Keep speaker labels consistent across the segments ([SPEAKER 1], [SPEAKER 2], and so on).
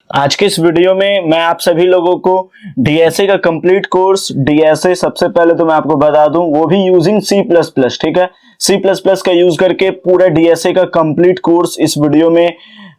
[SPEAKER 1] आज के इस वीडियो में मैं आप सभी लोगों को डीएसए का कंप्लीट कोर्स डीएसए सबसे पहले तो मैं आपको बता दूं वो भी यूजिंग सी प्लस प्लस, ठीक है। सी प्लस प्लस का यूज करके पूरा डीएसए का कंप्लीट कोर्स इस वीडियो में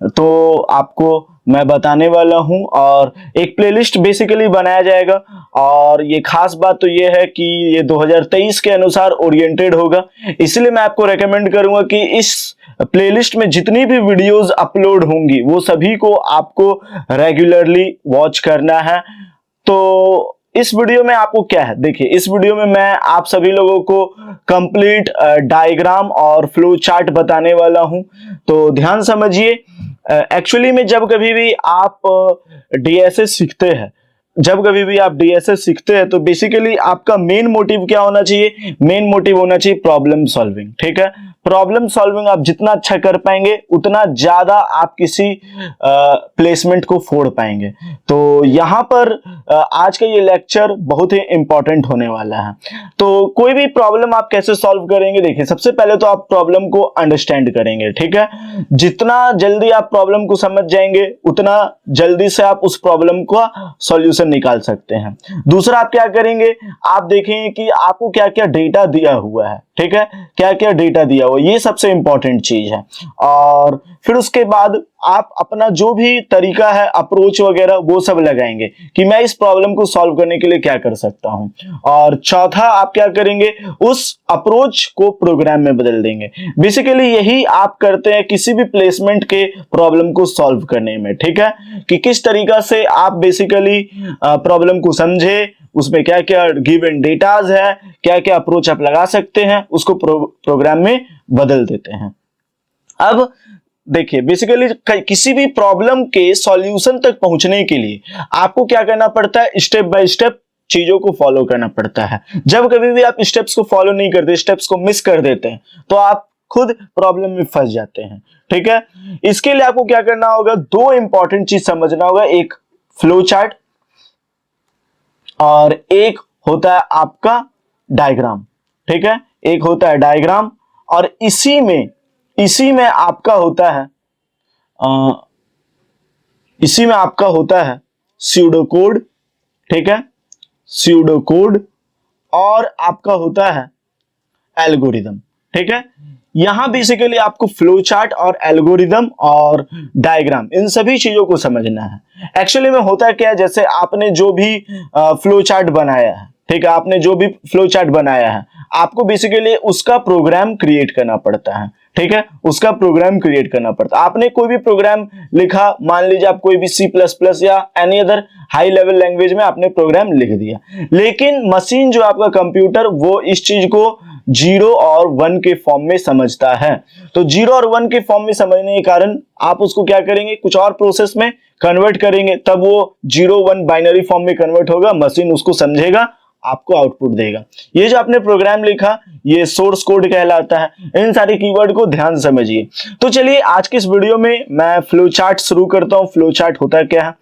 [SPEAKER 1] तो आपको मैं बताने वाला हूं और एक प्लेलिस्ट बेसिकली बनाया जाएगा। और ये खास बात तो ये है कि ये 2023 के अनुसार ओरिएंटेड होगा, इसलिए मैं आपको रेकमेंड करूंगा कि इस प्लेलिस्ट में जितनी भी वीडियोस अपलोड होंगी वो सभी को आपको रेगुलरली वॉच करना है। तो इस वीडियो में आपको क्या है, देखिए इस वीडियो में मैं आप सभी लोगों को कंप्लीट डायग्राम और फ्लो चार्ट बताने वाला हूं, तो ध्यान समझिए। एक्चुअली में जब कभी भी आप डीएसए सीखते हैं, जब कभी भी आप डीएसए सीखते हैं तो बेसिकली आपका मेन मोटिव क्या होना चाहिए? मेन मोटिव होना चाहिए प्रॉब्लम सॉल्विंग, ठीक है। प्रॉब्लम सॉल्विंग आप जितना अच्छा कर पाएंगे उतना ज्यादा आप किसी प्लेसमेंट को फोड़ पाएंगे। तो यहाँ पर आज का ये लेक्चर बहुत ही इंपॉर्टेंट होने वाला है। तो कोई भी प्रॉब्लम आप कैसे सॉल्व करेंगे, देखिए सबसे पहले तो आप प्रॉब्लम को अंडरस्टैंड करेंगे, ठीक है। जितना जल्दी आप प्रॉब्लम को समझ जाएंगे उतना जल्दी से आप उस प्रॉब्लम का सॉल्यूशन निकाल सकते हैं। दूसरा आप क्या करेंगे, आप देखेंगे कि आपको क्या क्या डेटा दिया हुआ है, ठीक है, क्या क्या डेटा दिया हुआ, ये सबसे इंपॉर्टेंट चीज है। और फिर उसके बाद आप अपना जो भी तरीका है, अप्रोच वगैरह वो सब लगाएंगे कि मैं इस प्रॉब्लम को सॉल्व करने के लिए क्या कर सकता हूं। और चौथा आप क्या करेंगे, उस अप्रोच को प्रोग्राम में बदल देंगे। बेसिकली यही आप करते हैं किसी भी प्लेसमेंट के प्रॉब्लम को सॉल्व करने में, ठीक है, कि किस तरीका से आप बेसिकली प्रॉब्लम को समझे, उसमें क्या क्या गिवन डेटाज है, क्या क्या अप्रोच आप लगा सकते हैं, उसको प्रोग्राम में बदल देते हैं। अब देखिए बेसिकली किसी भी प्रॉब्लम के सॉल्यूशन तक पहुंचने के लिए आपको क्या करना पड़ता है, स्टेप बाय स्टेप चीजों को फॉलो करना पड़ता है। जब कभी भी आप स्टेप्स को फॉलो नहीं करते, स्टेप्स को मिस कर देते हैं, तो आप खुद प्रॉब्लम में फंस जाते हैं, ठीक है। इसके लिए आपको क्या करना होगा, दो इंपॉर्टेंट चीज समझना होगा, एक फ्लो चार्ट और एक होता है आपका डायग्राम, ठीक है, एक होता है डायग्राम और इसी में आपका होता है इसी में आपका होता है स्यूडो कोड, ठीक है, स्यूडो कोड और आपका होता है एल्गोरिदम, ठीक है। यहां बेसिकली आपको फ्लो चार्ट और एल्गोरिदम और डायग्राम इन सभी चीजों को समझना है। एक्चुअली में होता क्या है, जैसे आपने जो भी फ्लो चार्ट बनाया है, ठीक है, आपने जो भी फ्लो चार्ट बनाया है आपको बेसिकली उसका प्रोग्राम क्रिएट करना पड़ता है, ठीक है, उसका प्रोग्राम क्रिएट करना पड़ता है। आपने कोई भी प्रोग्राम लिखा, मान लीजिए आप कोई भी सी प्लस प्लस या any other high level language में आपने प्रोग्राम लिख दिया, लेकिन मशीन जो आपका कंप्यूटर वो इस चीज को 0 और 1 के फॉर्म में समझता है। तो 0 और 1 के फॉर्म में समझने के कारण आप उसको क्या करेंगे, कुछ और प्रोसेस में कन्वर्ट करेंगे, तब वो 0-1 बाइनरी फॉर्म में कन्वर्ट होगा, मशीन उसको समझेगा, आपको आउटपुट देगा। ये जो आपने प्रोग्राम लिखा ये सोर्स कोड कहलाता है। इन सारे कीवर्ड को ध्यान से समझिए। तो चलिए आज के इस वीडियो में मैं फ्लो चार्ट शुरू करता हूं। फ्लो चार्ट होता क्या है,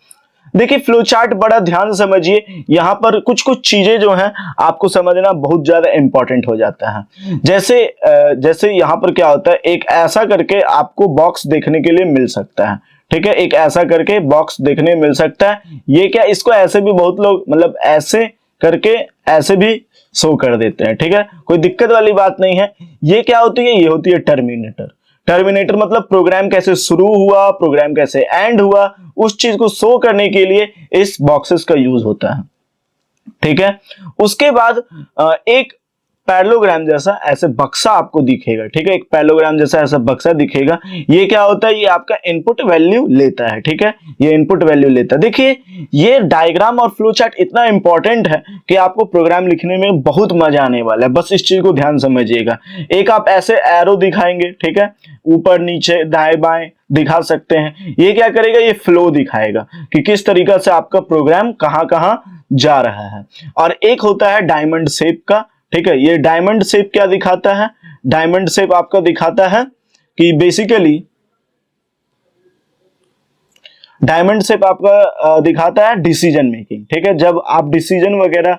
[SPEAKER 1] देखिए फ्लो चार्ट बड़ा ध्यान से समझिए। यहां पर कुछ कुछ चीजें जो हैं आपको समझना बहुत ज्यादा इंपॉर्टेंट हो जाता है। जैसे यहां पर क्या होता है, एक ऐसा करके आपको बॉक्स देखने के लिए मिल सकता है, ठीक है, एक ऐसा करके बॉक्स देखने मिल सकता है। ये क्या, इसको ऐसे भी बहुत लोग मतलब ऐसे करके ऐसे भी शो कर देते हैं, ठीक है, कोई दिक्कत वाली बात नहीं है। ये क्या होती है, ये होती है टर्मिनेटर। टर्मिनेटर मतलब प्रोग्राम कैसे शुरू हुआ, प्रोग्राम कैसे एंड हुआ, उस चीज को शो करने के लिए इस बॉक्सेस का यूज होता है, ठीक है। उसके बाद एक पैरेललोग्राम जैसा ऐसे बक्सा आपको दिखेगा, ठीक है, एक पैरेललोग्राम जैसा ऐसा बक्सा दिखेगा। ये क्या होता है, ये आपका इनपुट वैल्यू लेता है, ठीक है, ये इनपुट वैल्यू लेता है। देखिए ये डायग्राम और फ्लो चार्ट इतना इंपॉर्टेंट है कि आपको प्रोग्राम लिखने में बहुत मजा आने वाला है, बस इस चीज को ध्यान समझिएगा। एक आप ऐसे एरो दिखाएंगे, ठीक है, ऊपर नीचे दाएं बाएं दिखा सकते हैं। ये क्या करेगा, ये फ्लो दिखाएगा कि किस तरीका से आपका प्रोग्राम कहां कहां जा रहा है। और एक होता है डायमंड शेप का, ठीक है, ये डायमंड शेप क्या दिखाता है, डायमंड शेप आपका दिखाता है कि बेसिकली डायमंड शेप आपका दिखाता है डिसीजन मेकिंग, ठीक है, जब आप डिसीजन वगैरह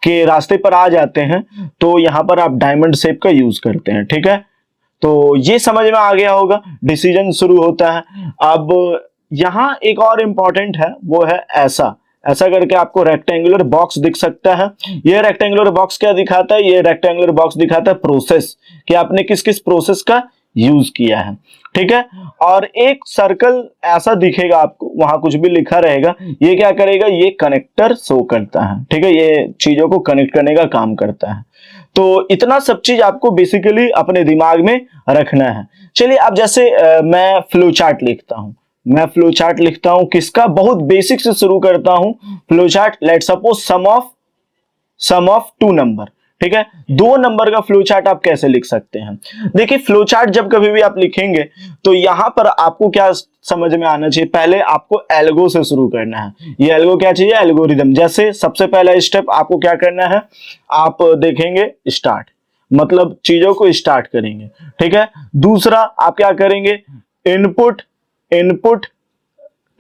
[SPEAKER 1] के रास्ते पर आ जाते हैं तो यहां पर आप डायमंड शेप का यूज करते हैं, ठीक है। तो ये समझ में आ गया होगा, डिसीजन शुरू होता है। अब यहां एक और इंपॉर्टेंट है, वो है ऐसा ऐसा करके आपको रेक्टेंगुलर बॉक्स दिख सकता है। ये रेक्टेंगुलर बॉक्स क्या दिखाता है? ये रेक्टेंगुलर बॉक्स दिखाता है प्रोसेस, कि आपने किस किस प्रोसेस का यूज किया है, ठीक है। और एक सर्कल ऐसा दिखेगा आपको, वहां कुछ भी लिखा रहेगा, ये क्या करेगा? ये कनेक्टर शो करता है, ठीक है, ये चीजों को कनेक्ट करने का काम करता है। तो इतना सब चीज आपको बेसिकली अपने दिमाग में रखना है। चलिए अब जैसे मैं फ्लो चार्ट लिखता हूं, मैं फ्लो चार्ट लिखता हूं किसका? बहुत बेसिक से शुरू करता हूं flow chart. Let suppose sum of two number, ठीक है। दो नंबर का फ्लो चार्ट आप कैसे लिख सकते हैं? देखिए फ्लो चार्ट जब कभी भी आप लिखेंगे तो यहां पर आपको क्या समझ में आना चाहिए? पहले आपको एल्गो से शुरू करना है। ये एल्गो क्या चाहिए? एल्गोरिदम। जैसे सबसे पहला स्टेप आपको क्या करना है? आप देखेंगे स्टार्ट, मतलब चीजों को स्टार्ट करेंगे, ठीक है। दूसरा आप क्या करेंगे? Input input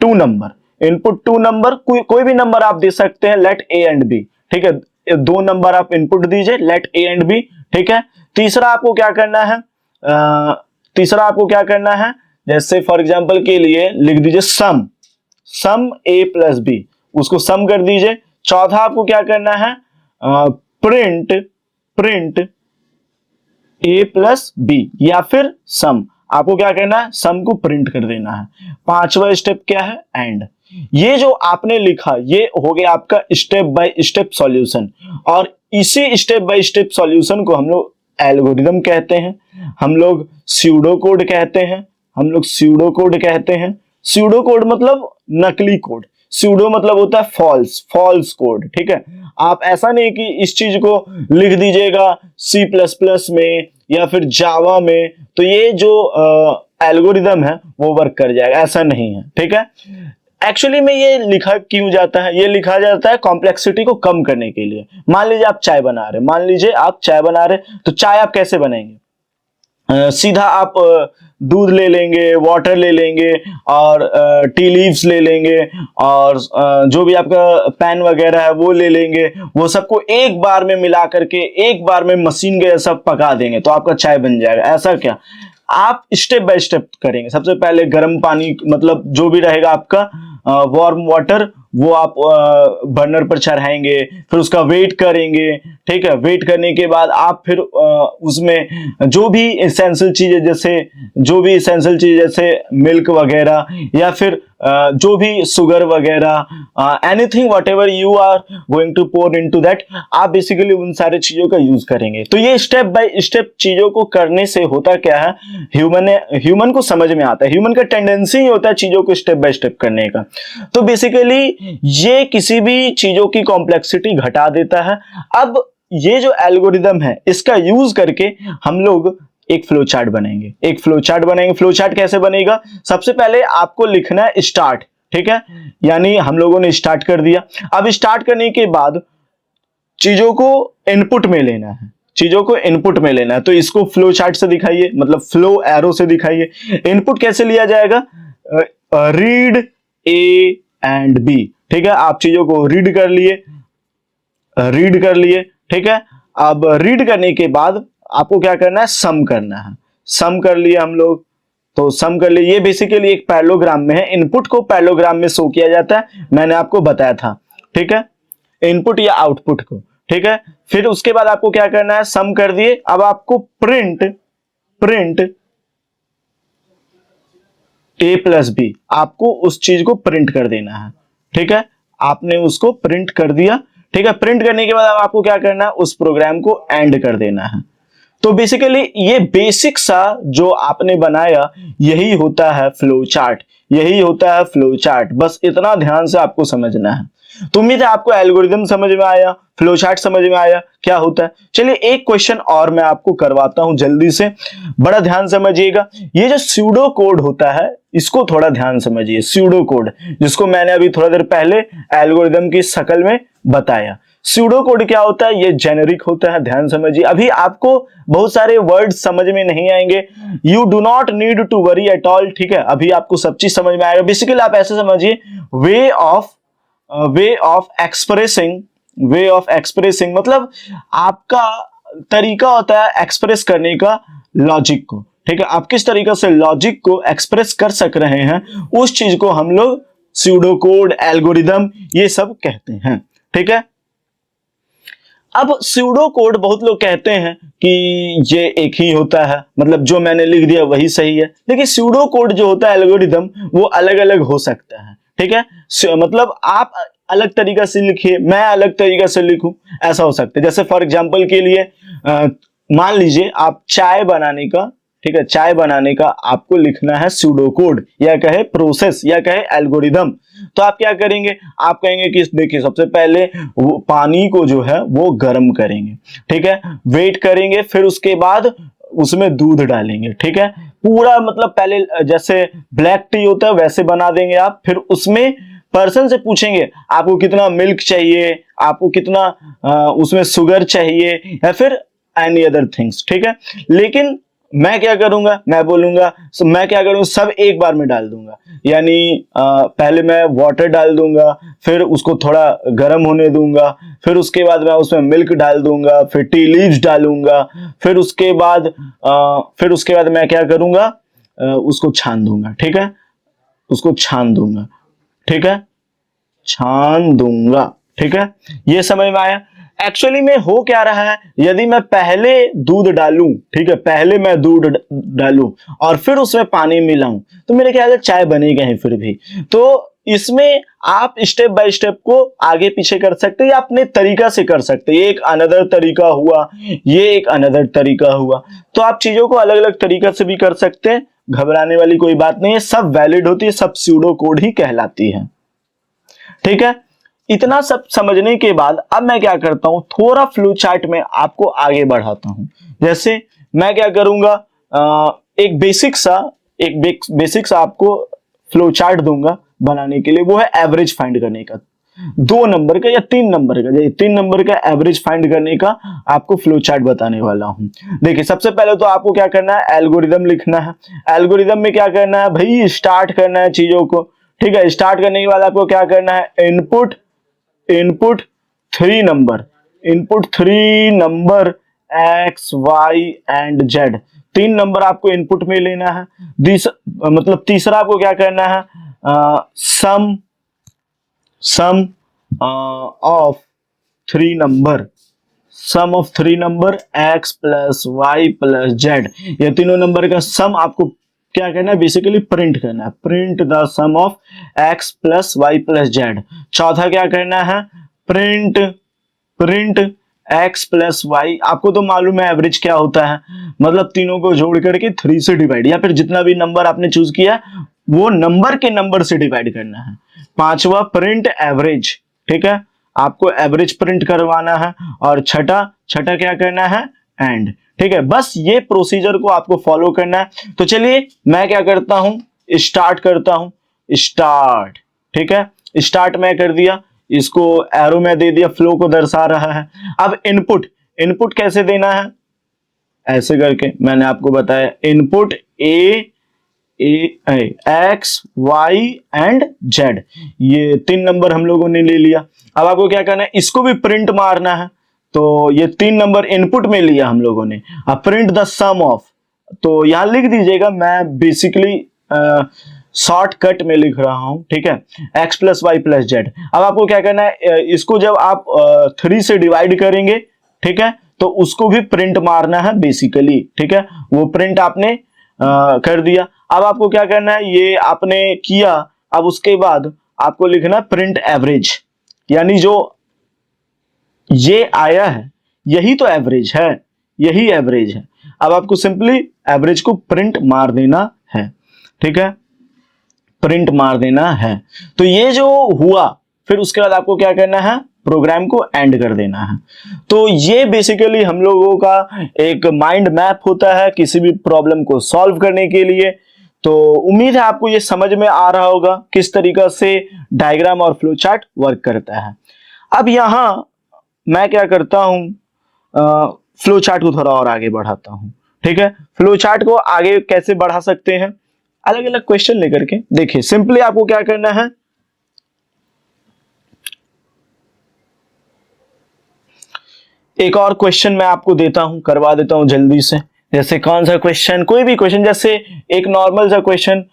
[SPEAKER 1] two number, input two number, कोई भी नंबर आप दे सकते हैं, लेट ए एंड बी, ठीक है। दो नंबर आप इनपुट दीजिए, लेट ए एंड बी, ठीक है। तीसरा आपको क्या करना है? तीसरा आपको क्या करना है? जैसे फॉर एग्जांपल के लिए लिख दीजिए सम ए प्लस बी, उसको सम कर दीजिए। चौथा आपको क्या करना है? प्रिंट ए प्लस बी, या फिर सम, आपको क्या करना है? सम को प्रिंट कर देना है। पांचवा स्टेप क्या है? एंड। ये जो आपने लिखा ये हो गया आपका स्टेप बाय स्टेप सॉल्यूशन, और इसी स्टेप बाय स्टेप सॉल्यूशन को हम लोग एल्गोरिदम कहते हैं, हम लोग स्यूडो कोड कहते हैं, हम लोग स्यूडो कोड कहते हैं। स्यूडो कोड मतलब नकली कोड, स्यूडो मतलब होता है फॉल्स कोड, ठीक है। आप ऐसा नहीं कि इस चीज को लिख दीजिएगा सी प्लस प्लस में या फिर जावा में तो ये जो एल्गोरिदम है वो वर्क कर जाएगा, ऐसा नहीं है, ठीक है। एक्चुअली में ये लिखा क्यों जाता है? ये लिखा जाता है कॉम्प्लेक्सिटी को कम करने के लिए। मान लीजिए आप चाय बना रहे, तो चाय आप कैसे बनाएंगे? सीधा आप दूध ले लेंगे, वाटर ले लेंगे और टी लीव्स ले लेंगे और जो भी आपका पैन वगैरह है वो ले लेंगे, वो सबको एक बार में मिला करके एक बार में मशीन के सब पका देंगे तो आपका चाय बन जाएगा। ऐसा क्या? आप स्टेप बाय स्टेप करेंगे। सबसे पहले गर्म पानी, मतलब जो भी रहेगा आपका वार्म वाटर, वो आप बर्नर पर चढ़ाएंगे, फिर उसका वेट करेंगे, ठीक है। वेट करने के बाद आप फिर उसमें जो भी एसेंशियल चीजें जैसे मिल्क वगैरह या फिर जो भी शुगर वगैरह, anything whatever you are going to pour into that, आप बेसिकली उन सारे चीजों का यूज करेंगे। तो ये स्टेप बाय स्टेप चीजों को करने से होता क्या है? ह्यूमन को समझ में आता है, ह्यूमन का टेंडेंसी ही होता है चीजों को स्टेप बाय स्टेप करने का। तो बेसिकली ये किसी भी चीजों की कॉम्प्लेक्सिटी घटा देता है। अब ये जो एल्गोरिदम है इसका यूज करके हम लोग एक फ्लो चार्ट बनाएंगे। फ्लो चार्ट कैसे बनेगा? सबसे पहले आपको लिखना है स्टार्ट, ठीक है। यानी हम लोगों ने स्टार्ट कर दिया। अब स्टार्ट करने के बाद चीजों को इनपुट में लेना है, तो इसको फ्लो चार्ट से दिखाइए, मतलब फ्लो एरो से दिखाइए। इनपुट कैसे लिया जाएगा? रीड ए एंड बी, ठीक है। आप चीजों को रीड कर लिए, ठीक है। अब रीड करने के बाद आपको क्या करना है? सम करना है। सम कर लिए हम लोग, तो सम कर लिए। ये बेसिकली एक पैरेललोग्राम में है, इनपुट को पैरेललोग्राम में शो किया जाता है, मैंने आपको बताया था, ठीक है, इनपुट या आउटपुट को, ठीक है। फिर उसके बाद आपको क्या करना है? सम कर दिए। अब आपको प्रिंट ए प्लस बी, आपको उस चीज को प्रिंट कर देना है, ठीक है। आपने उसको प्रिंट कर दिया, ठीक है। प्रिंट करने के बाद अब आपको क्या करना है? उस प्रोग्राम को एंड कर देना है। तो बेसिकली ये बेसिक सा जो आपने बनाया यही होता है फ्लो चार्ट, बस इतना ध्यान से आपको समझना है। तो उम्मीद है आपको एल्गोरिदम समझ में आया, फ्लो चार्ट समझ में आया क्या होता है। चलिए एक क्वेश्चन और मैं आपको करवाता हूं जल्दी से, बड़ा ध्यान समझिएगा। ये जो स्यूडो कोड होता है इसको थोड़ा ध्यान समझिए। स्यूडो कोड जिसको मैंने अभी थोड़ा देर पहले एल्गोरिदम की शक्ल में बताया। स्यूडो कोड क्या होता है? ये जेनेरिक होता है, ध्यान समझिए। अभी आपको बहुत सारे वर्ड्स समझ में नहीं आएंगे, you do not need to worry at all, ठीक है। अभी आपको सब चीज समझ में आएगा। बेसिकली आप ऐसे समझिए, वे ऑफ एक्सप्रेसिंग मतलब आपका तरीका होता है एक्सप्रेस करने का लॉजिक को, ठीक है, आप किस तरीके से लॉजिक को एक्सप्रेस कर सक रहे हैं, उस चीज को हम लोग स्यूडो कोड, एल्गोरिदम ये सब कहते हैं। ठीक है, अब स्यूडो कोड बहुत लोग कहते हैं कि ये एक ही होता है, मतलब जो मैंने लिख दिया वही सही है। देखिए स्यूडो कोड जो होता है, एल्गोरिदम, वो अलग अलग हो सकता है। ठीक है, मतलब आप अलग तरीका से लिखिए, मैं अलग तरीका से लिखूं, ऐसा हो सकता है। जैसे फॉर एग्जांपल के लिए मान लीजिए आप चाय बनाने का, ठीक है, चाय बनाने का आपको लिखना है स्यूडो कोड, या कहे प्रोसेस, या कहे एल्गोरिदम। तो आप क्या करेंगे, आप कहेंगे कि देखिए सबसे पहले वो पानी को जो है वो गर्म करेंगे, ठीक है, वेट करेंगे, फिर उसके बाद उसमें दूध डालेंगे। ठीक है, पूरा मतलब पहले जैसे ब्लैक टी होता है वैसे बना देंगे आप, फिर उसमें पर्सन से पूछेंगे आपको कितना मिल्क चाहिए, आपको कितना उसमें शुगर चाहिए, या फिर एनी अदर थिंग्स। ठीक है, लेकिन मैं क्या करूंगा, मैं बोलूंगा मैं क्या करूंगा, सब एक बार में डाल दूंगा, यानी पहले मैं वाटर डाल दूंगा, फिर उसको थोड़ा गर्म होने दूंगा, फिर उसके बाद मैं उसमें मिल्क डाल दूंगा, फिर टी लीव्स डालूंगा, फिर उसके बाद मैं क्या करूंगा, उसको छान दूंगा। ठीक है, उसको छान दूंगा। ठीक है, छान दूंगा। ठीक है, ये समझ में आया। एक्चुअली में हो क्या रहा है, यदि मैं पहले दूध डालूं, ठीक है, पहले मैं दूध डालूं और फिर उसमें पानी मिलाऊं, तो मेरे ख्याल से चाय बनेगा ही फिर भी। तो इसमें आप स्टेप बाय स्टेप को आगे पीछे कर सकते हैं, या अपने तरीका से कर सकते हैं। ये एक अनदर तरीका हुआ, ये एक अनदर तरीका हुआ। तो आप चीजों को अलग अलग तरीका से भी कर सकते हैं, घबराने वाली कोई बात नहीं है, सब वैलिड होती है, सब स्यूडो कोड ही कहलाती है। ठीक है, इतना सब समझने के बाद अब मैं क्या करता हूं, थोड़ा फ्लो चार्ट में आपको आगे बढ़ाता हूं। जैसे मैं क्या करूंगा, एक बेसिक सा आपको फ्लो चार्ट दूंगा बनाने के लिए, वो है एवरेज फाइंड करने का, 2 नंबर का या 3 नंबर का, 3 नंबर का एवरेज फाइंड करने का आपको फ्लो चार्ट बताने वाला हूं। देखिए सबसे पहले तो आपको क्या करना है, एल्गोरिदम लिखना है। एल्गोरिदम में क्या करना है भाई, स्टार्ट करना है चीजों को। ठीक है, स्टार्ट करने के बाद आपको क्या करना है, इनपुट 3 नंबर, इनपुट 3 नंबर एक्स वाई एंड जेड, 3 नंबर आपको इनपुट में लेना है। मतलब तीसरा आपको क्या करना है, सम ऑफ 3 नंबर, सम ऑफ 3 नंबर X plus Y plus Z, ये तीनों नंबर का सम आपको क्या करना है, बेसिकली प्रिंट करना है, print the sum of X plus Y plus Z. चौथा क्या करना है, प्रिंट एक्स प्लस वाई। आपको तो मालूम है एवरेज क्या होता है, मतलब तीनों को जोड़ करके 3 से डिवाइड, या फिर जितना भी नंबर आपने चूज किया वो नंबर के नंबर से डिवाइड करना है। पांचवा प्रिंट एवरेज, ठीक है, आपको एवरेज प्रिंट करवाना है। और छठा क्या करना है, एंड। ठीक है, बस ये प्रोसीजर को आपको फॉलो करना है। तो चलिए मैं क्या करता हूं, स्टार्ट करता हूं, स्टार्ट। ठीक है, स्टार्ट मैं कर दिया, इसको एरो में दे दिया, फ्लो को दर्शा रहा है। अब इनपुट कैसे देना है, ऐसे करके मैंने आपको बताया, input A X Y and Z, ये 3 नंबर हम लोगों ने ले लिया। अब आपको क्या करना है, इसको भी प्रिंट मारना है। तो ये 3 नंबर इनपुट में लिया हम लोगों ने। अब प्रिंट द सम ऑफ, तो यहां लिख दीजिएगा, मैं बेसिकली शॉर्टकट में लिख रहा हूं। ठीक है, X plus Y plus Z. अब आपको क्या करना है, इसको जब आप 3 से डिवाइड करेंगे, ठीक है, तो उसको भी प्रिंट मारना है बेसिकली। ठीक है, वो प्रिंट आपने कर दिया। अब आपको क्या करना है, ये आपने किया, अब उसके बाद आपको लिखना प्रिंट एवरेज, यानी जो ये आया है यही तो एवरेज है, यही एवरेज है। अब आपको सिंपली एवरेज को प्रिंट मार देना है। ठीक है, प्रिंट मार देना है। तो ये जो हुआ, फिर उसके बाद आपको क्या करना है, प्रोग्राम को एंड कर देना है। तो ये बेसिकली हम लोगों का एक माइंड मैप होता है किसी भी प्रॉब्लम को सॉल्व करने के लिए। तो उम्मीद है आपको ये समझ में आ रहा होगा किस तरीका से डायग्राम और फ्लो चार्ट वर्क करता है। अब यहां मैं क्या करता हूं, फ्लो चार्ट को थोड़ा और आगे बढ़ाता हूं। ठीक है, फ्लो चार्ट को आगे कैसे बढ़ा सकते हैं, अलग अलग क्वेश्चन लेकर के। देखिए सिंपली आपको क्या करना है, एक और क्वेश्चन मैं आपको देता हूं, करवा देता हूं जल्दी से। जैसे कौन सा क्वेश्चन, कोई भी क्वेश्चन, जैसे एक नॉर्मल सा क्वेश्चन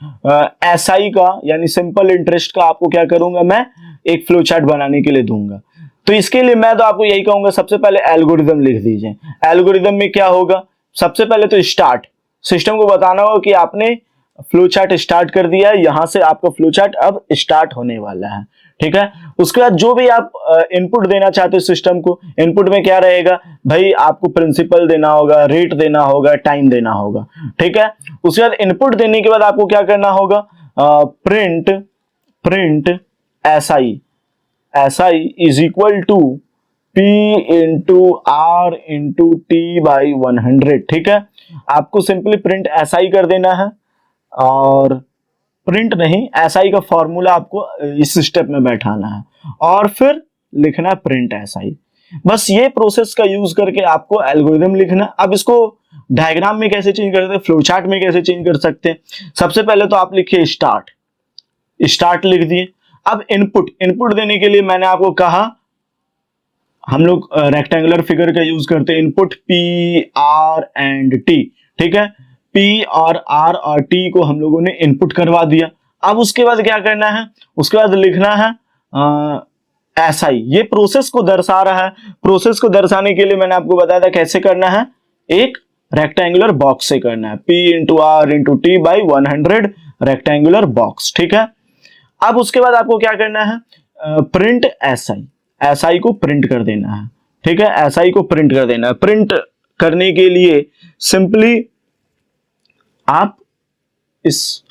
[SPEAKER 1] एसआई का यानी सिंपल इंटरेस्ट का आपको क्या करूंगा, मैं एक फ्लो चार्ट बनाने के लिए दूंगा। तो इसके लिए मैं तो आपको यही कहूंगा, सबसे पहले एल्गोरिदम लिख दीजिए। एल्गोरिदम में क्या होगा, सबसे पहले तो स्टार्ट, सिस्टम को बताना होगा कि आपने फ्लो चार्ट स्टार्ट कर दिया है, यहां से आपका फ्लो चार्ट अब स्टार्ट होने वाला है, ठीक है। उसके बाद जो भी आप इनपुट देना चाहते हो सिस्टम को, इनपुट में क्या रहेगा भाई, आपको प्रिंसिपल देना होगा, रेट देना होगा, टाइम देना होगा, ठीक है। उसके बाद इनपुट देने के बाद आपको क्या करना होगा, print SI is equal to P into R into T by 100, ठीक है। आपको सिंपली प्रिंट एसआई कर देना है, और प्रिंट नहीं, एसआई का फॉर्मूला आपको इस स्टेप में बैठाना है, और फिर लिखना है प्रिंट एसआई। बस ये प्रोसेस का यूज करके आपको एल्गोरिदम लिखना। अब इसको डायग्राम में कैसे चेंज कर सकते हैं, फ्लो चार्ट में कैसे चेंज कर सकते हैं, सबसे पहले तो आप लिखिए स्टार्ट लिख दिए। अब इनपुट देने के लिए मैंने आपको कहा, हम लोग रेक्टेंगुलर फिगर का यूज करते हैं, input P R and T, ठीक है। पी और आर और टी को हम लोगों ने इनपुट करवा दिया। अब उसके बाद क्या करना है, उसके बाद लिखना है एसआई। ये प्रोसेस को दर्शा रहा है, प्रोसेस को दर्शाने के लिए मैंने आपको बताया था कैसे करना है, एक रेक्टेंगुलर बॉक्स से करना है, P into R into T by 100 rectangular box, ठीक है। अब उसके बाद आपको क्या करना है, प्रिंट एसआई को प्रिंट कर देना है, ठीक है। एसआई को प्रिंट कर देना है। प्रिंट करने के लिए सिंपली आप इस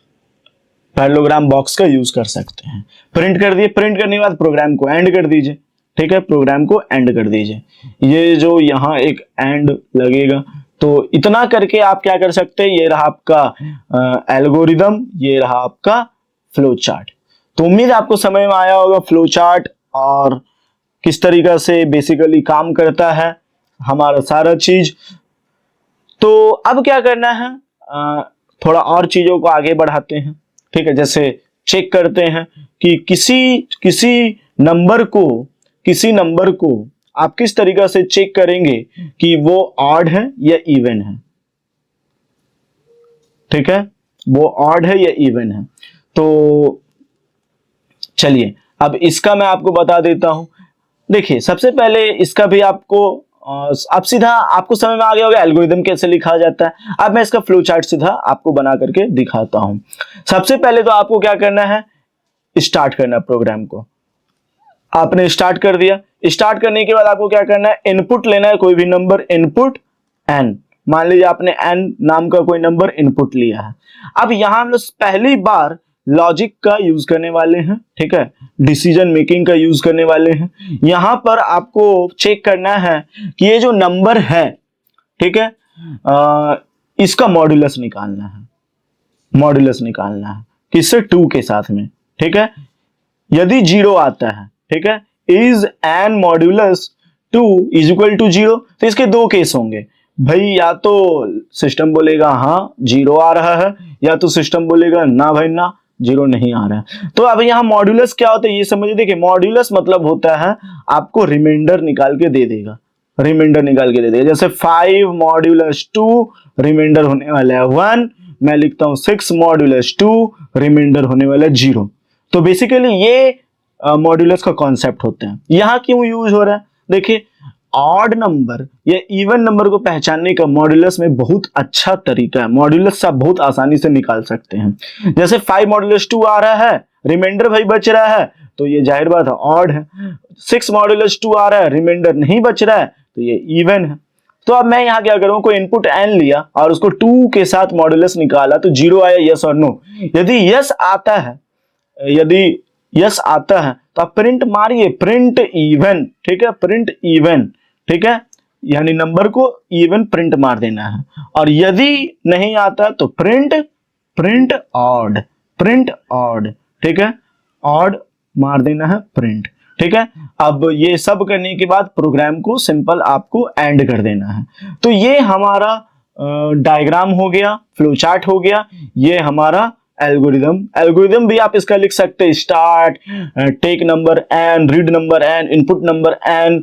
[SPEAKER 1] पैरेललोग्राम बॉक्स का यूज कर सकते हैं। प्रिंट कर दिए, प्रिंट करने के बाद प्रोग्राम को एंड कर दीजिए, ठीक है। प्रोग्राम को एंड कर दीजिए, ये जो यहां एक एंड लगेगा, तो इतना करके आप क्या कर सकते हैं, ये रहा आपका एल्गोरिदम, ये रहा आपका फ्लो चार्ट। तो उम्मीद आपको समझ में आया होगा फ्लो चार्ट और किस तरीका से बेसिकली काम करता है हमारा सारा चीज। तो अब क्या करना है, थोड़ा और चीजों को आगे बढ़ाते हैं, ठीक है। जैसे चेक करते हैं कि किसी नंबर को आप किस तरीका से चेक करेंगे कि वो ऑड है या इवन है, ठीक है, वो ऑड है या इवन है। तो चलिए अब इसका मैं आपको बता देता हूं। देखिए सबसे पहले इसका भी आपको अब सीधा आपको समझ में आ गया होगा एल्गोरिदम कैसे लिखा जाता है। अब मैं इसका फ्लो चार्ट सीधा आपको बना करके दिखाता हूं। सबसे पहले तो आपको क्या करना है, स्टार्ट करना प्रोग्राम को। आपने स्टार्ट कर दिया, स्टार्ट करने के बाद आपको क्या करना है, इनपुट लेना है, कोई भी नंबर, इनपुट n, मान लीजिए आपने n नाम का कोई नंबर इनपुट लिया है। अब यहां हम लोग पहली बार लॉजिक का यूज करने वाले हैं, ठीक है, डिसीजन मेकिंग का यूज करने वाले हैं। यहां पर आपको चेक करना है कि ये जो नंबर है, ठीक है, इसका मॉड्यूलस निकालना है, किससे, 2 के साथ में, ठीक है। यदि 0 आता है, ठीक है, is N modulus 2 is equal to 0, तो इसके 2 केस होंगे भाई, या तो सिस्टम बोलेगा हाँ 0 आ रहा है, या तो सिस्टम बोलेगा ना भाई ना 0 नहीं आ रहा है। तो अब यहाँ मॉड्यूलस क्या होता है ये समझिए। देखिए मॉड्यूलस मतलब होता है आपको रिमाइंडर निकाल के दे देगा, जैसे 5 मॉड्यूलस 2 रिमाइंडर होने वाला है 1, मैं लिखता हूं 6 मॉड्यूलस 2 रिमाइंडर होने वाला है 0। तो बेसिकली ये मॉड्यूलस का कॉन्सेप्ट होता है। यहां क्यों यूज हो रहा है, देखिए ऑड नंबर या इवन नंबर को पहचानने का मॉड्यूलस में बहुत अच्छा तरीका है। मॉड्यूलस आप बहुत आसानी से निकाल सकते हैं। जैसे 5 मॉड्यूलस 2 आ रहा है, रिमाइंडर भाई बच रहा है, तो ये जाहिर बात है ऑड है। 6 मॉड्यूलस 2 आ रहा है, रिमाइंडर नहीं बच रहा है, तो ये इवन है। तो अब मैं यहाँ क्या करूँ, कोई इनपुट n लिया और उसको 2 के साथ मॉड्यूलस निकाला, तो 0 आया, यस और नो। यदि यस आता है तो आप प्रिंट मारिए, प्रिंट इवन, ठीक है, प्रिंट इवन, ठीक है, यानी नंबर को इवन प्रिंट मार देना है। और यदि नहीं आता तो प्रिंट ऑड, ठीक है, ऑड मार देना है, प्रिंट, ठीक है। अब ये सब करने के बाद प्रोग्राम को सिंपल आपको एंड कर देना है। तो ये हमारा डायग्राम हो गया, फ्लो चार्ट हो गया, ये हमारा एल्गोरिदम भी आप इसका लिख सकते हैं, start, take number n, read number n, input number n,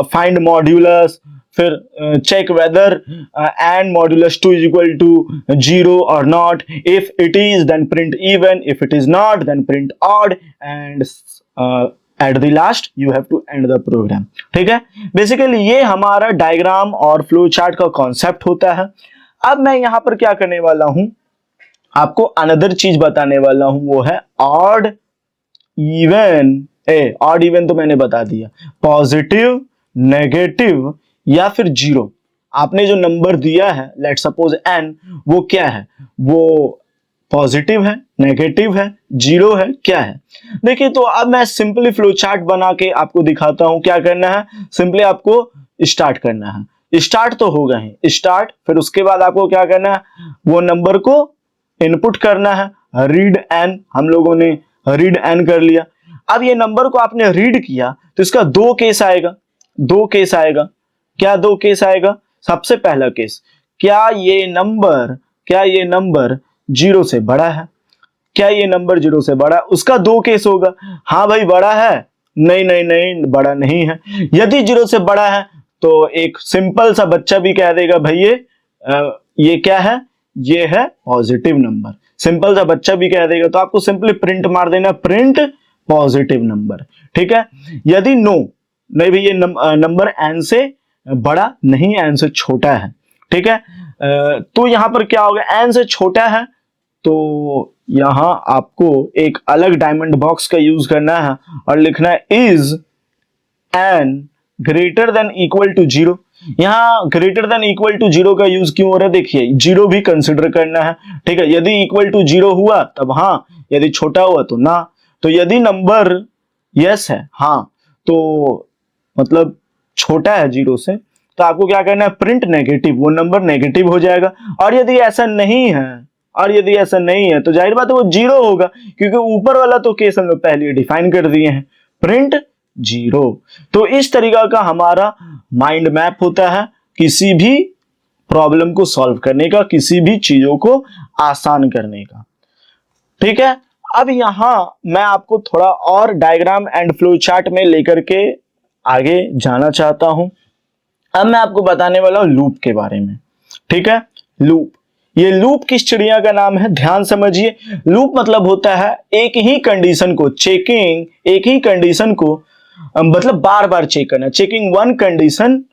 [SPEAKER 1] find modulus, फिर check whether and modulus 2 is equal to 0 और not, if it is then print even, if it is not then print odd, and at the last you have to end the program. ठीक है, basically ये हमारा diagram और flow chart का concept होता है। अब मैं यहां पर क्या करने वाला हूं, आपको अनदर चीज बताने वाला हूं, वो है ऑड इवन। ऑड इवन तो मैंने बता दिया, पॉजिटिव, नेगेटिव या फिर जीरो। आपने जो नंबर दिया है लेट सपोज n, वो क्या है, वो पॉजिटिव है, नेगेटिव है, जीरो है, क्या है। देखिए, तो अब मैं सिंपली फ्लो चार्ट बना के आपको दिखाता हूं। क्या करना है, सिंपली आपको स्टार्ट करना है। स्टार्ट तो हो गए हैं, स्टार्ट, फिर उसके बाद आपको क्या करना है, वो नंबर को इनपुट करना है, रीड एन। हम लोगों ने रीड एन कर लिया। अब ये नंबर को आपने रीड किया तो इसका दो केस आएगा, दो केस आएगा। क्या दो केस आएगा, सबसे पहला केस, क्या ये नंबर जीरो से बड़ा है, क्या ये नंबर जीरो से बड़ा, उसका दो केस होगा। हाँ भाई बड़ा है, नहीं नहीं नहीं बड़ा नहीं है। यदि जीरो से बड़ा है तो एक सिंपल सा बच्चा भी कह देगा भाई ये क्या है, ये है पॉजिटिव नंबर, सिंपल सा बच्चा भी कह देगा। तो आपको सिंपली प्रिंट मार देना, प्रिंट पॉजिटिव नंबर। ठीक है, यदि नहीं भाई ये नंबर एन से बड़ा नहीं, एन से छोटा है। ठीक है, तो यहां पर क्या होगा, एन से छोटा है तो यहां आपको एक अलग डायमंड बॉक्स का यूज करना है और लिखना है is N greater than equal to zero. यहां greater than equal to zero का यूज क्यों हो रहा है, देखिए जीरो भी कंसिडर करना है। ठीक है, यदि इक्वल टू जीरो हुआ तब हाँ, यदि छोटा हुआ तो ना। तो यदि नंबर यस है, हाँ, तो मतलब छोटा है जीरो से, तो आपको क्या करना है, प्रिंट नेगेटिव, वो नंबर नेगेटिव हो जाएगा। और यदि ऐसा नहीं है तो जाहिर बात है वो जीरो होगा, क्योंकि ऊपर वाला तो केस हम लोग पहले डिफाइन कर दिए हैं, प्रिंट जीरो। तो इस तरीका का हमारा माइंड मैप होता है किसी भी प्रॉब्लम को सॉल्व करने का, किसी भी चीजों को आसान करने का। ठीक है, अब यहां मैं आपको थोड़ा और डायग्राम एंड फ्लो चार्ट में लेकर के आगे जाना चाहता हूं। अब मैं आपको बताने वाला हूं लूप के बारे में। ठीक है, लूप, ये लूप किस चिड़िया का नाम है, ध्यान समझिए। लूप मतलब होता है एक ही कंडीशन को चेकिंग, एक ही कंडीशन को मतलब बार बार चेक करना, चेकिंग वन कंडीशन,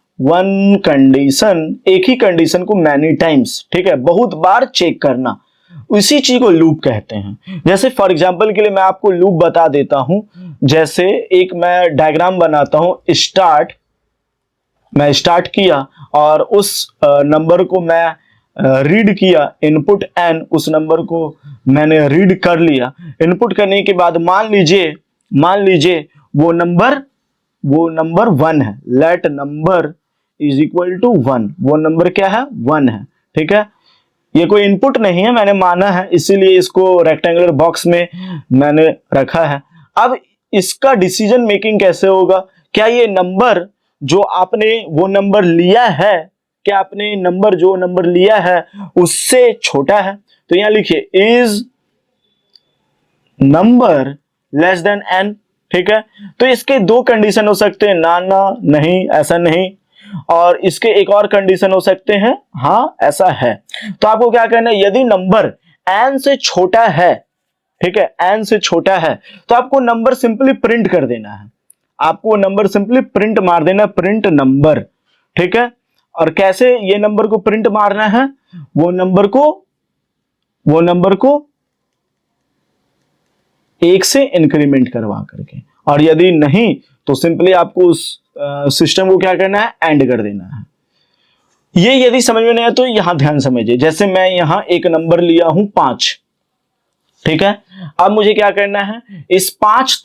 [SPEAKER 1] एक ही कंडीशन को मैनी टाइम्स। ठीक है, बहुत बार चेक करना, उसी चीज को लूप कहते हैं। जैसे फॉर एग्जांपल के लिए मैं आपको लूप बता देता हूं, जैसे एक मैं डायग्राम बनाता हूं, मैं स्टार्ट किया और उस नंबर को मैं रीड किया, इनपुट एन, उस नंबर को मैंने रीड कर लिया। इनपुट करने के बाद मान लीजिए वो नंबर 1 है, let number is equal to 1, वो नंबर क्या है, 1 है। ठीक है, ये कोई इनपुट नहीं है, मैंने माना है, इसीलिए इसको रेक्टेंगुलर बॉक्स में मैंने रखा है। अब इसका डिसीजन मेकिंग कैसे होगा, क्या ये नंबर जो आपने वो नंबर लिया है, क्या आपने नंबर जो नंबर लिया है उससे छोटा है। तो यहां लिखिए is number less than N. ठीक है, तो इसके दो कंडीशन हो सकते हैं, ना नहीं, ऐसा नहीं, और इसके एक और कंडीशन हो सकते हैं, हाँ ऐसा है। तो आपको क्या करना है, यदि नंबर n से छोटा है, ठीक है, n से छोटा है, तो आपको नंबर सिंपली प्रिंट कर देना है, आपको नंबर सिंपली प्रिंट मार देना, प्रिंट नंबर। ठीक है, और कैसे ये नंबर को प्रिंट मारना है, वो नंबर को 1 से इंक्रीमेंट करवा करके, और यदि नहीं तो सिंपली आपको उस सिस्टम को क्या करना है, एंड कर देना है। ये यदि समझ में नहीं है तो यहां ध्यान समझिए, जैसे मैं यहां एक नंबर लिया हूं 5, ठीक है, अब मुझे क्या करना है, इस 5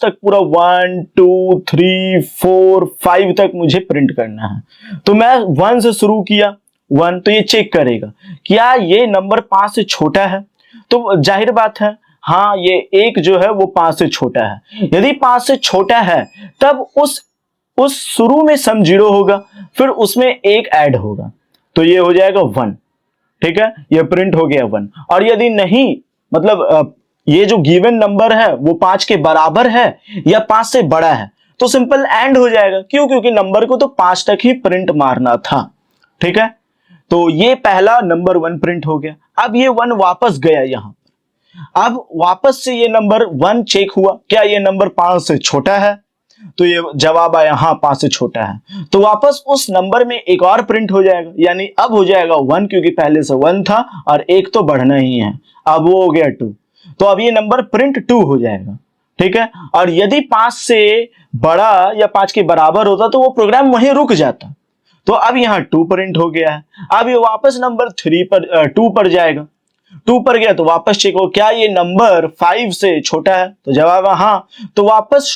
[SPEAKER 1] तक पूरा 1 2 3 4 5 तक मुझे प्रिंट करना है। तो मैं 1 से शुरू किया, 1, तो ये चेक करेगा क्या ये नंबर 5 से छोटा है, तो जाहिर बात है हाँ, ये 1 जो है वो 5 से छोटा है। यदि 5 से छोटा है तब उस शुरू में सम 0 होगा, फिर उसमें 1 ऐड होगा, तो ये हो जाएगा 1। ठीक है, ये प्रिंट हो गया 1। और यदि नहीं, मतलब ये जो गिवन नंबर है वो 5 के बराबर है या 5 से बड़ा है, तो सिंपल एंड हो जाएगा। क्यों? क्योंकि नंबर को तो 5 तक ही प्रिंट मारना था। ठीक है, तो ये पहला नंबर 1 प्रिंट हो गया। अब ये 1 वापस गया यहां, अब वापस से ये नंबर 1 चेक हुआ, क्या ये नंबर 5 से छोटा है? तो ये जवाब आया हाँ 5 से छोटा है। तो वापस उस नंबर में एक और प्रिंट हो जाएगा, यानी अब हो जाएगा 1, क्योंकि पहले से 1 था और एक तो बढ़ना ही है, अब वो हो गया 2। तो अब ये नंबर प्रिंट 2 हो जाएगा। ठीक है, और यदि 5 से बड़ा या 5 के बराबर होता तो वो प्रोग्राम वहीं रुक जाता। तो अब यहाँ 2 प्रिंट हो गया है। अब ये वापस नंबर 2 पर जाएगा, 2 पर गया तो वापस चेक हो, क्या ये नंबर 5 से छोटा है? तो जवाब है हाँ। तो वापस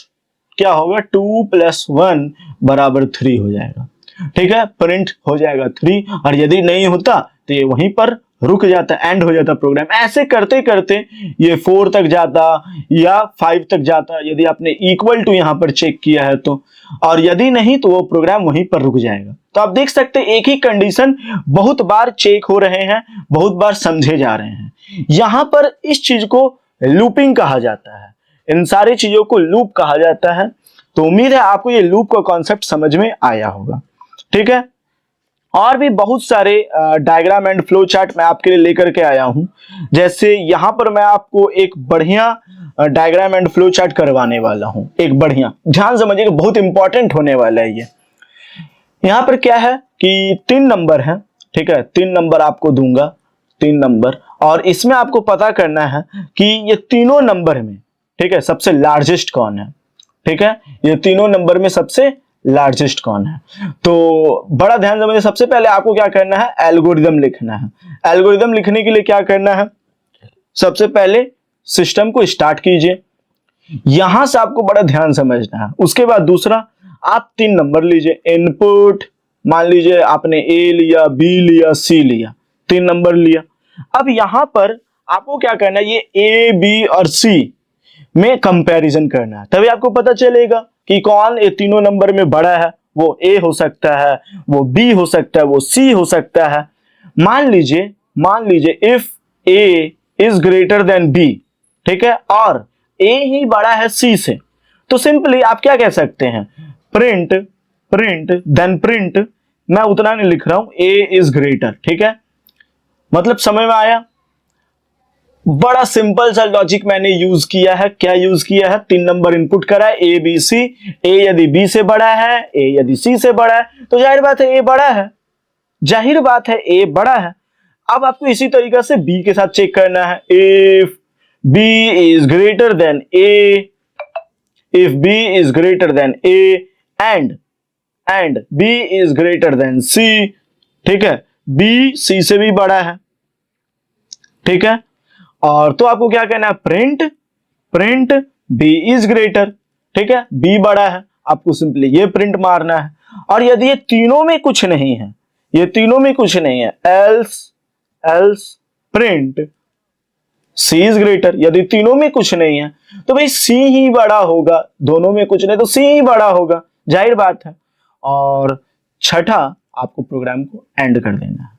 [SPEAKER 1] क्या होगा, 2 + 1 = 3 हो जाएगा। ठीक है, प्रिंट हो जाएगा 3, और यदि नहीं होता तो ये वहीं पर रुक जाता, एंड हो जाता प्रोग्राम। ऐसे करते करते ये 4 तक जाता या 5 तक जाता, यदि आपने इक्वल टू यहां पर चेक किया है तो, और यदि नहीं तो वो प्रोग्राम वहीं पर रुक जाएगा। तो आप देख सकते हैं एक ही कंडीशन बहुत बार चेक हो रहे हैं, बहुत बार समझे जा रहे हैं। यहां पर इस चीज को लूपिंग कहा जाता है, इन सारी चीजों को लूप कहा जाता है। तो उम्मीद है आपको ये लूप का कॉन्सेप्ट समझ में आया होगा। ठीक है, और भी बहुत सारे डायग्राम एंड फ्लो चार्ट मैं आपके लिए लेकर के आया हूं। जैसे यहां पर मैं आपको एक बढ़िया डायग्राम एंड फ्लो चार्ट करवाने वाला हूं, एक बढ़िया, ध्यान समझिएगा, बहुत इंपॉर्टेंट होने वाला है ये। यहां पर क्या है कि 3 नंबर है। ठीक है, 3 नंबर आपको दूंगा, 3 नंबर, और इसमें आपको पता करना है कि ये तीनों नंबर में, ठीक है, सबसे लार्जेस्ट कौन है। ठीक है, ये तीनों नंबर में सबसे लार्जेस्ट कौन है। तो बड़ा ध्यान समझिए, सबसे पहले आपको क्या करना है, एल्गोरिदम लिखना है। एल्गोरिदम लिखने के लिए क्या करना है, सबसे पहले सिस्टम को स्टार्ट कीजिए, यहां से आपको बड़ा ध्यान समझना है। उसके बाद दूसरा, आप 3 नंबर लीजिए इनपुट, मान लीजिए आपने ए लिया, बी लिया, सी लिया, 3 नंबर लिया। अब यहां पर आपको क्या करना है, ये ए, बी और सी में कंपैरिजन करना है, तभी आपको पता चलेगा कि कौन ये तीनों नंबर में बड़ा है। वो ए हो सकता है, वो बी हो सकता है, वो सी हो सकता है। मान लीजिए if A is greater than B, ठीक है, और ए ही बड़ा है सी से, तो सिंपली आप क्या कह सकते हैं, प्रिंट देन प्रिंट, मैं उतना नहीं लिख रहा हूं, ए इज ग्रेटर। ठीक है, मतलब समझ में आया। बड़ा सिंपल सा लॉजिक मैंने यूज किया है। क्या यूज किया है, 3 नंबर इनपुट करा है, ए बी सी। ए यदि बी से बड़ा है, ए यदि सी से बड़ा है, तो जाहिर बात है ए बड़ा है, जाहिर बात है ए बड़ा है। अब आपको इसी तरीके से बी के साथ चेक करना है, if B is greater than A, if B is greater than A and B is greater than C. ठीक है, बी सी से भी बड़ा है। ठीक है, और तो आपको क्या कहना है, प्रिंट बी इज ग्रेटर। ठीक है, बी बड़ा है, आपको सिंपली ये प्रिंट मारना है। और यदि ये तीनों में कुछ नहीं है, ये तीनों में कुछ नहीं है, else print C is greater. यदि तीनों में कुछ नहीं है तो भाई सी ही बड़ा होगा, दोनों में कुछ नहीं तो सी ही बड़ा होगा, जाहिर बात है। और छठा, आपको प्रोग्राम को एंड कर देना है।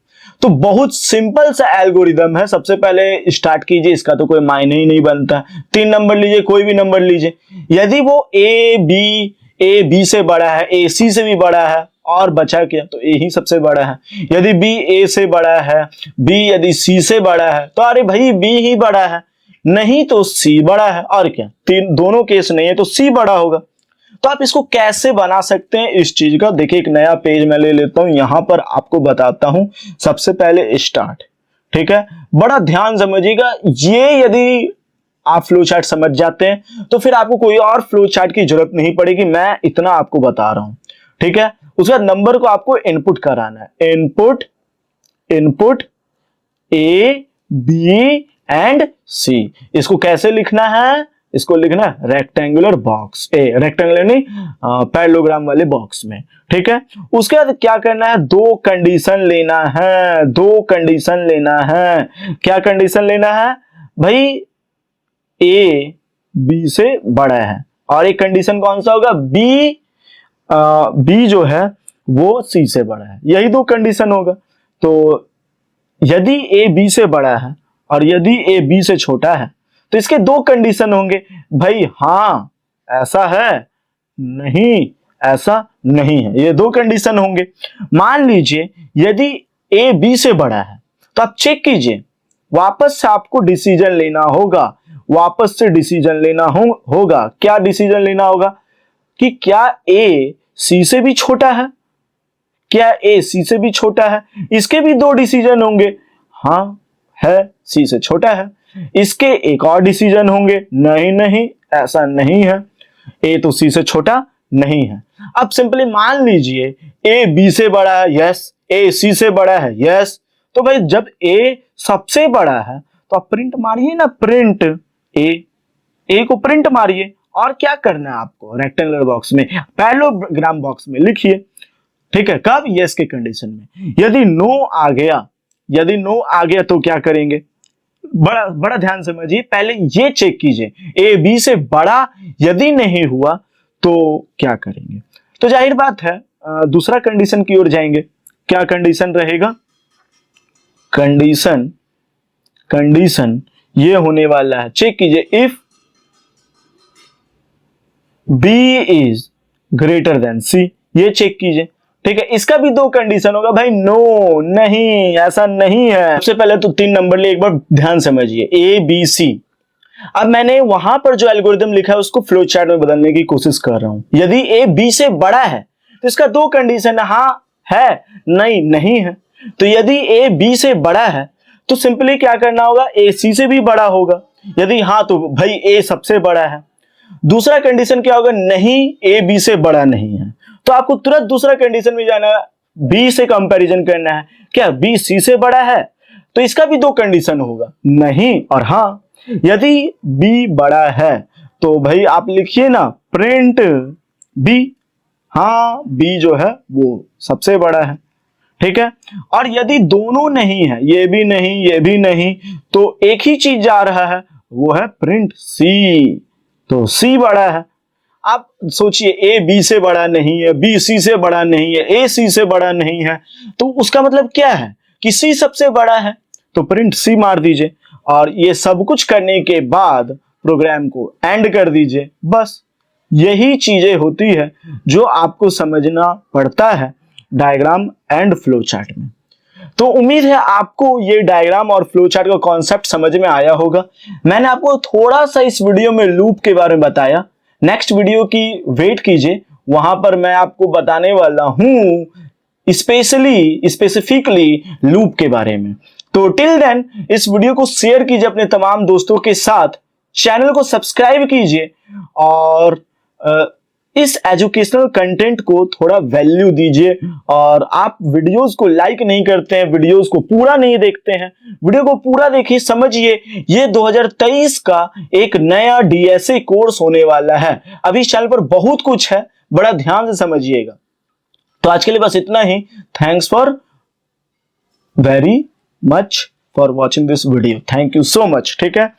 [SPEAKER 1] तो बहुत सिंपल सा एल्गोरिदम है। सबसे पहले स्टार्ट कीजिए, इसका तो कोई मायने ही नहीं बनता। 3 नंबर लीजिए, कोई भी नंबर लीजिए, यदि वो ए बी से बड़ा है, ए सी से भी बड़ा है, और बचा क्या, तो ए ही सबसे बड़ा है। यदि बी ए से बड़ा है, बी यदि सी से बड़ा है, तो अरे भाई बी ही बड़ा है, नहीं तो सी बड़ा है, और क्या, दोनों केस नहीं है तो सी बड़ा होगा। तो आप इसको कैसे बना सकते हैं इस चीज का, देखिए एक नया पेज मैं ले लेता हूं, यहां पर आपको बताता हूं। सबसे पहले स्टार्ट, ठीक है, बड़ा ध्यान समझिएगा। ये यदि आप फ्लो चार्ट समझ जाते हैं तो फिर आपको कोई और फ्लो चार्ट की जरूरत नहीं पड़ेगी, मैं इतना आपको बता रहा हूं। ठीक है, उसके बाद नंबर को आपको इनपुट कराना है, इनपुट ए बी एंड सी। इसको कैसे लिखना है, इसको लिखना है रेक्टेंगुलर बॉक्स, रेक्टेंगुलर नहीं, पैरेललोग्राम वाले बॉक्स में। ठीक है, उसके बाद क्या करना है, 2 कंडीशन लेना है, 2 कंडीशन लेना है। क्या कंडीशन लेना है भाई, ए बी से बड़ा है, और एक कंडीशन कौन सा होगा, बी जो है वो सी से बड़ा है, यही 2 कंडीशन होगा। तो यदि ए बी से बड़ा है और यदि ए बी से छोटा है तो इसके 2 कंडीशन होंगे भाई। हाँ ऐसा है, नहीं, ऐसा नहीं है। ये दो कंडीशन होंगे। मान लीजिए यदि ए बी से बड़ा है तो आप चेक कीजिए, वापस से आपको डिसीजन लेना होगा, वापस से डिसीजन लेना होगा। क्या डिसीजन लेना होगा कि क्या ए सी से भी छोटा है, क्या ए सी से भी छोटा है। इसके भी दो डिसीजन होंगे, हाँ है, सी से छोटा है। इसके एक और डिसीजन होंगे, नहीं नहीं ऐसा नहीं है, ए तो सी से छोटा नहीं है। अब सिंपली मान लीजिए ए बी से बड़ा है, यस, ए सी से बड़ा है, यस। तो भाई जब ए सबसे बड़ा है तो आप प्रिंट मारिए ना, प्रिंट ए को प्रिंट मारिए। और क्या करना है आपको, रेक्टेंगुलर बॉक्स में, पैरेललोग्राम बॉक्स में लिखिए, ठीक है। कब, यस के कंडीशन में। यदि नो आ गया, यदि नो आ गया तो क्या करेंगे, बड़ा बड़ा ध्यान समझिए, पहले ये चेक कीजिए ए बी से बड़ा यदि नहीं हुआ तो क्या करेंगे। तो जाहिर बात है दूसरा कंडीशन की ओर जाएंगे। क्या कंडीशन रहेगा, कंडीशन ये होने वाला है, चेक कीजिए, if B is greater than C, ये चेक कीजिए, ठीक है। इसका भी दो कंडीशन होगा, भाई नो, नहीं ऐसा नहीं है। सबसे पहले तो 3 नंबर लिए एक बार ध्यान समझिए, ए बी सी। अब मैंने वहां पर जो एल्गोरिथम लिखा है उसको फ्लो चार्ट में बदलने की कोशिश कर रहा हूं। यदि ए बी से बड़ा है तो इसका दो कंडीशन है, हाँ है, नहीं नहीं है। तो यदि ए बी से बड़ा है तो सिंपली क्या करना होगा, ए सी से भी बड़ा होगा। यदि हाँ तो भाई ए सबसे बड़ा है। दूसरा कंडीशन क्या होगा, नहीं ए बी से बड़ा नहीं है, तो आपको तुरंत दूसरा कंडीशन में जाना है, बी से कंपैरिजन करना है, क्या बी सी से बड़ा है। तो इसका भी दो कंडीशन होगा, नहीं और हाँ। यदि बी बड़ा है तो भाई आप लिखिए ना, प्रिंट बी, हाँ बी जो है वो सबसे बड़ा है, ठीक है। और यदि दोनों नहीं है, ये भी नहीं ये भी नहीं, तो एक ही चीज जा रहा है, वो है प्रिंट सी, तो सी बड़ा है। आप सोचिए ए बी से बड़ा नहीं है, बी सी से बड़ा नहीं है, ए सी से बड़ा नहीं है, तो उसका मतलब क्या है कि सी सबसे बड़ा है, तो प्रिंट सी मार दीजिए। और ये सब कुछ करने के बाद प्रोग्राम को एंड कर दीजिए। बस यही चीजें होती है जो आपको समझना पड़ता है डायग्राम एंड फ्लो चार्ट में। तो उम्मीद है आपको ये डायग्राम और फ्लो चार्ट का कॉन्सेप्ट समझ में आया होगा। मैंने आपको थोड़ा सा इस वीडियो में लूप के बारे में बताया, नेक्स्ट वीडियो की वेट कीजिए, वहां पर मैं आपको बताने वाला हूं स्पेसिफिकली लूप के बारे में। तो टिल देन इस वीडियो को शेयर कीजिए अपने तमाम दोस्तों के साथ, चैनल को सब्सक्राइब कीजिए और इस एजुकेशनल कंटेंट को थोड़ा वैल्यू दीजिए। और आप वीडियोस को लाइक नहीं करते हैं, वीडियोस को पूरा नहीं देखते हैं, वीडियो को पूरा देखिए, समझिए ये 2023 का एक नया डीएसए कोर्स होने वाला है। अभी इस चैनल पर बहुत कुछ है, बड़ा ध्यान से समझिएगा। तो आज के लिए बस इतना ही। Thanks for very much for watching this video, thank you so much, ठीक है।